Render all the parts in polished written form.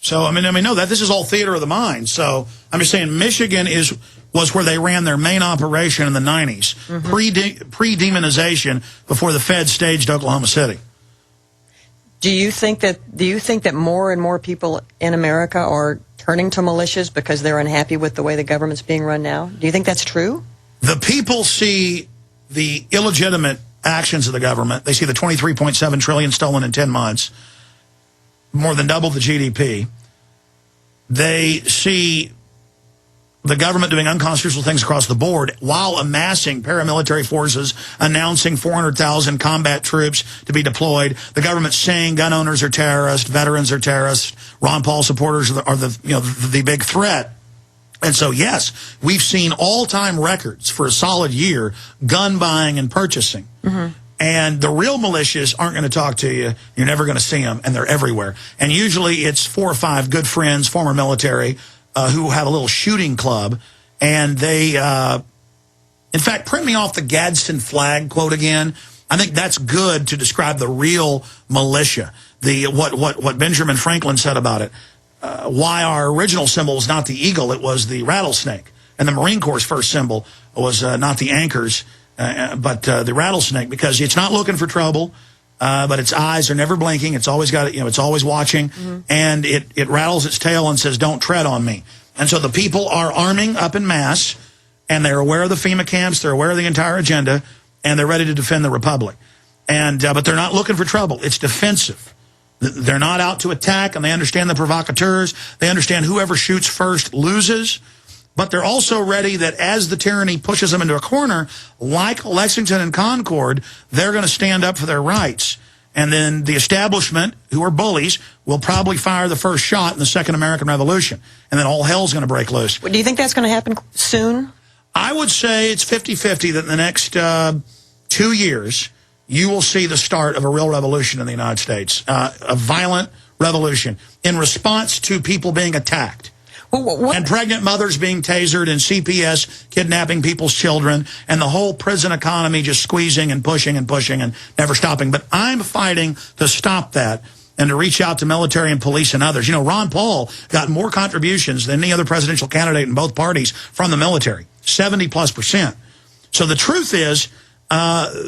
So, I mean, no, this is all theater of the mind. So, I'm just saying Michigan was where they ran their main operation in the 90s, pre-demonization, before the Fed staged Oklahoma City. Do you think that more and more people in America are turning to militias because they're unhappy with the way the government's being run now? Do you think that's true? The people see the illegitimate actions of the government. They see the $23.7 trillion stolen in 10 months, more than double the GDP. They see the government doing unconstitutional things across the board while amassing paramilitary forces, announcing 400,000 combat troops to be deployed. The government saying gun owners are terrorists, veterans are terrorists, Ron Paul supporters are the big threat. And so, yes, we've seen all-time records for a solid year, gun buying and purchasing. And the real militias aren't going to talk to you. You're never going to see them, and they're everywhere. And usually it's 4 or 5 good friends, former military, who have a little shooting club. And they, in fact, print me off the Gadsden flag quote again. I think that's good to describe the real militia, what Benjamin Franklin said about it. Why our original symbol was not the eagle, it was the rattlesnake. And the Marine Corps' first symbol was not the anchors, but the rattlesnake, because it's not looking for trouble, but its eyes are never blinking. It's always got, it's always watching, and it rattles its tail and says, "Don't tread on me." And so the people are arming up in mass, and they're aware of the FEMA camps, they're aware of the entire agenda, and they're ready to defend the republic. And but they're not looking for trouble. It's defensive. They're not out to attack, and they understand the provocateurs. They understand whoever shoots first loses. But they're also ready that as the tyranny pushes them into a corner, like Lexington and Concord, they're going to stand up for their rights. And then the establishment, who are bullies, will probably fire the first shot in the Second American Revolution. And then all hell's going to break loose. Do you think that's going to happen soon? I would say it's 50-50 that in the next 2 years, you will see the start of a real revolution in the United States, a violent revolution in response to people being attacked. And pregnant mothers being tasered, and CPS kidnapping people's children, and the whole prison economy just squeezing and pushing and pushing and never stopping. But I'm fighting to stop that and to reach out to military and police and others. You know, Ron Paul got more contributions than any other presidential candidate in both parties from the military, 70+%. So the truth is,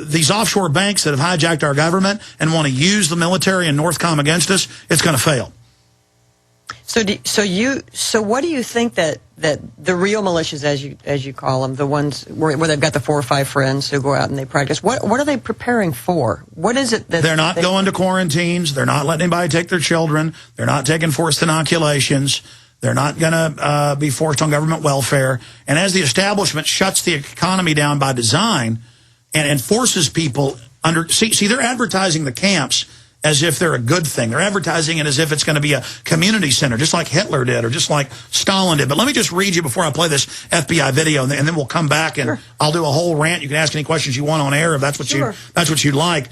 these offshore banks that have hijacked our government and want to use the military and Northcom against us, it's going to fail. So what do you think that the real militias, as you call them, the ones where they've got the 4 or 5 friends who go out and they practice, what are they preparing for? What is it that they're not going to quarantines? They're not letting anybody take their children. They're not taking forced inoculations. They're not going to be forced on government welfare. And as the establishment shuts the economy down by design and forces people under, see, they're advertising the camps as if they're a good thing. They're advertising it as if it's going to be a community center, just like Hitler did or just like Stalin did. But let me just read you before I play this FBI video, and then we'll come back and I'll do a whole rant. You can ask any questions you want on air if that's what you'd like.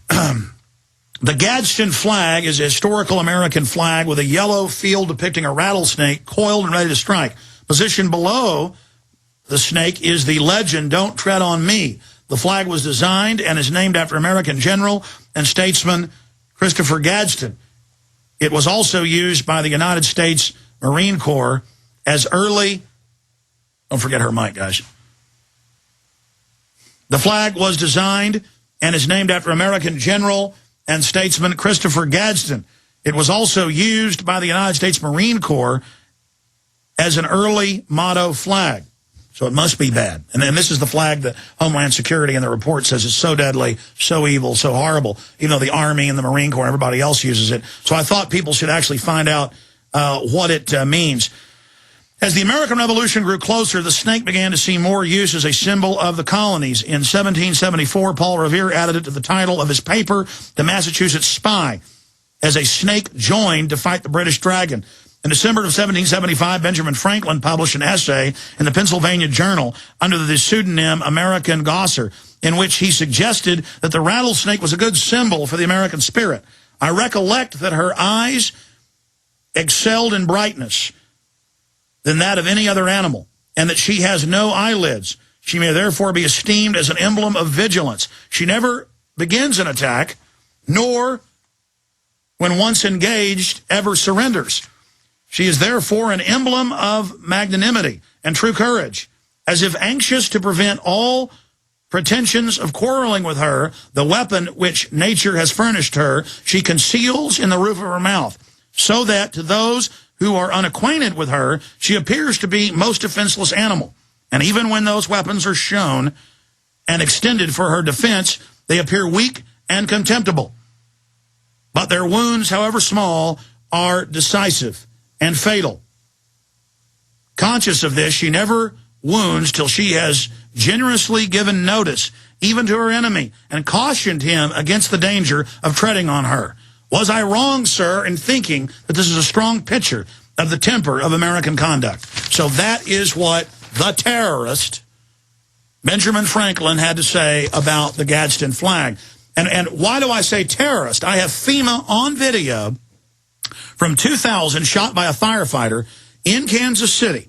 The Gadsden flag is a historical American flag with a yellow field depicting a rattlesnake coiled and ready to strike. Positioned below the snake is the legend, "Don't tread on me." The flag was designed and is named after American general and statesman Christopher Gadsden. It was also used by the United States Marine Corps as early... Don't forget her mic, guys. The flag was designed and is named after American general and statesman Christopher Gadsden. It was also used by the United States Marine Corps as an early motto flag. So it must be bad. And then this is the flag that Homeland Security and the report says is so deadly, so evil, so horrible, even though the Army and the Marine Corps and everybody else uses it. So I thought people should actually find out what it means. As the American Revolution grew closer, the snake began to see more use as a symbol of the colonies. In 1774, Paul Revere added it to the title of his paper, The Massachusetts Spy, as a snake joined to fight the British dragon. In December of 1775, Benjamin Franklin published an essay in the Pennsylvania Journal under the pseudonym American Gosser, in which he suggested that the rattlesnake was a good symbol for the American spirit. I recollect that her eyes excelled in brightness than that of any other animal, and that she has no eyelids. She may therefore be esteemed as an emblem of vigilance. She never begins an attack, nor when once engaged, ever surrenders. She is therefore an emblem of magnanimity and true courage. As if anxious to prevent all pretensions of quarreling with her, the weapon which nature has furnished her, she conceals in the roof of her mouth, so that to those who are unacquainted with her, she appears to be most defenseless animal. And even when those weapons are shown and extended for her defense, they appear weak and contemptible. But their wounds, however small, are decisive and fatal. Conscious of this, she never wounds till she has generously given notice, even to her enemy, and cautioned him against the danger of treading on her. Was I wrong, sir, in thinking that this is a strong picture of the temper of American conduct? So that is what the terrorist, Benjamin Franklin, had to say about the Gadsden flag. And why do I say terrorist? I have FEMA on video from 2000 shot by a firefighter in Kansas City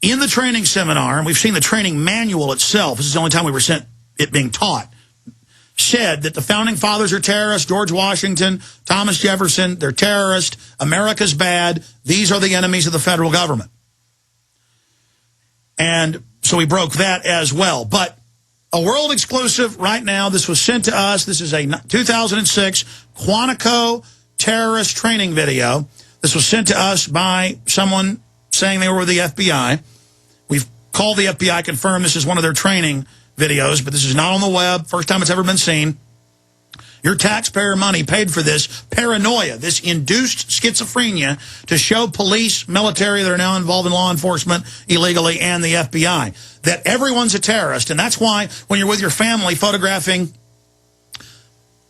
in the training seminar, and we've seen the training manual itself. This is the only time we were sent it being taught. Said that the founding fathers are terrorists, George Washington, Thomas Jefferson, they're terrorists, America's bad, these are the enemies of the federal government. And so we broke that as well. But a world exclusive right now, this was sent to us, this is a 2006 Quantico terrorist training video. This was sent to us by someone saying they were with the FBI. We've called the FBI, confirmed this is one of their training videos, but this is not on the web. First time it's ever been seen. Your taxpayer money paid for this paranoia, this induced schizophrenia to show police, military that are now involved in law enforcement illegally, and the FBI that everyone's a terrorist. And that's why when you're with your family photographing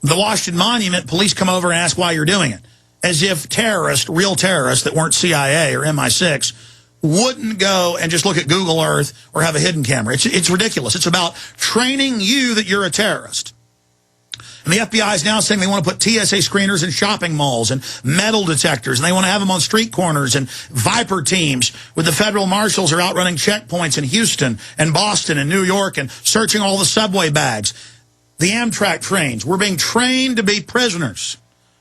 the Washington Monument, police come over and ask why you're doing it. As if terrorists, real terrorists that weren't CIA or MI6, wouldn't go and just look at Google Earth or have a hidden camera. It's ridiculous. It's about training you that you're a terrorist. And the FBI is now saying they want to put TSA screeners in shopping malls and metal detectors, and they want to have them on street corners, and Viper teams with the federal marshals are out running checkpoints in Houston and Boston and New York and searching all the subway bags. The Amtrak trains. We're being trained to be prisoners.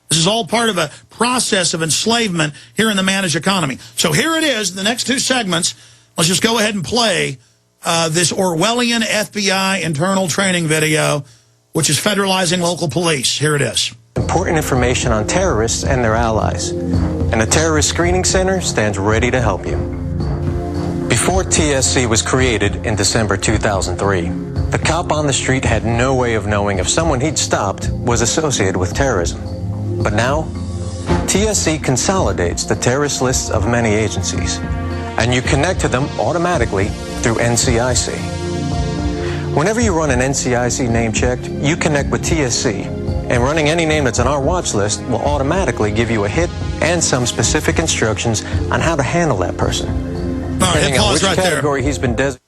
This is all part of a process of enslavement here in the managed economy. So here it is, the next two segments. Let's just go ahead and play this Orwellian FBI internal training video, which is federalizing local police. Here it is. Important information on terrorists and their allies. And the Terrorist Screening Center stands ready to help you. Before TSC was created in December 2003, the cop on the street had no way of knowing if someone he'd stopped was associated with terrorism. But now, TSC consolidates the terrorist lists of many agencies, and you connect to them automatically through NCIC. Whenever you run an NCIC name check, you connect with TSC, and running any name that's on our watch list will automatically give you a hit and some specific instructions on how to handle that person. All right, hit pause right there. Category he's been designated.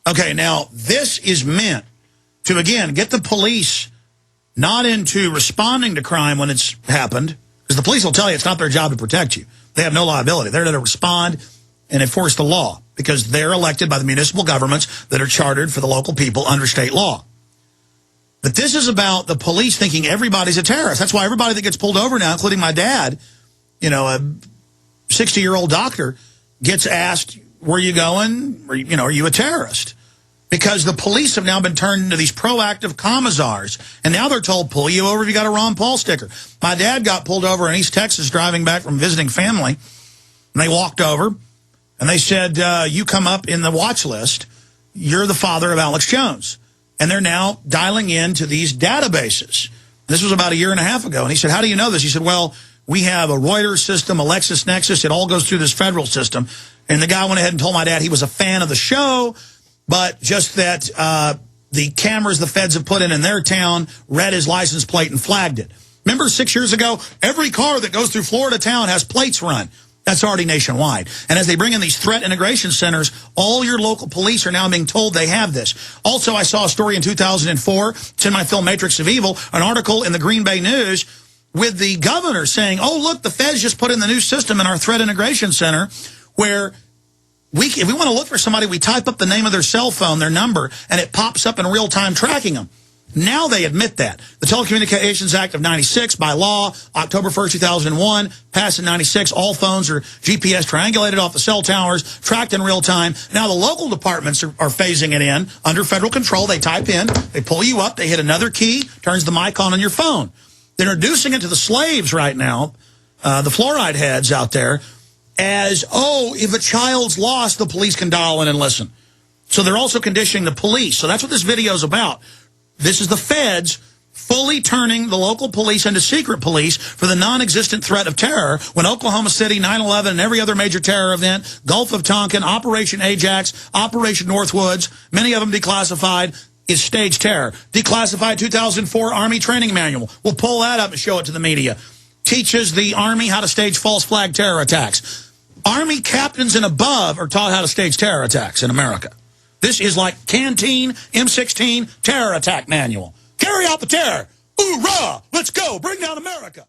Okay, now this is meant to, again, get the police not into responding to crime when it's happened, because the police will tell you it's not their job to protect you. They have no liability. They're there to respond and enforce the law, because they're elected by the municipal governments that are chartered for the local people under state law. But this is about the police thinking everybody's a terrorist. That's why everybody that gets pulled over now, including my dad, you know, a 60-year-old doctor, gets asked, where are you going? Or, you know, are you a terrorist? Because the police have now been turned into these proactive commissars. And now they're told, pull you over if you got a Ron Paul sticker. My dad got pulled over in East Texas driving back from visiting family. And they walked over and they said, you come up in the watch list. You're the father of Alex Jones. And they're now dialing into these databases. This was about a year and a half ago. And he said, how do you know this? He said, well, we have a Reuters system, a LexisNexis. It all goes through this federal system. And the guy went ahead and told my dad he was a fan of the show, but just that the cameras the feds have put in their town read his license plate and flagged it. Remember 6 years ago, every car that goes through Florida town has plates run. That's already nationwide. And as they bring in these threat integration centers, all your local police are now being told they have this. Also, I saw a story in 2004, it's in my film Matrix of Evil, an article in the Green Bay News with the governor saying, oh, look, the feds just put in the new system in our threat integration center where if we want to look for somebody, we type up the name of their cell phone, their number, and it pops up in real time tracking them. Now they admit that. The Telecommunications Act of 96, by law, October 1st, 2001, passed in 96. All phones are GPS triangulated off the cell towers, tracked in real time. Now the local departments are phasing it in under federal control. They type in, they pull you up, they hit another key, turns the mic on your phone. They're introducing it to the slaves right now, the fluoride heads out there, as, oh, if a child's lost, the police can dial in and listen. So they're also conditioning the police. So that's what this video is about. This is the feds fully turning the local police into secret police for the non-existent threat of terror when Oklahoma City, 9/11, and every other major terror event, Gulf of Tonkin, Operation Ajax, Operation Northwoods, many of them declassified, is staged terror. Declassified 2004 Army Training Manual. We'll pull that up and show it to the media. Teaches the Army how to stage false flag terror attacks. Army captains and above are taught how to stage terror attacks in America. This is like Canteen M16 terror attack manual. Carry out the terror. Hoorah! Let's go. Bring down America.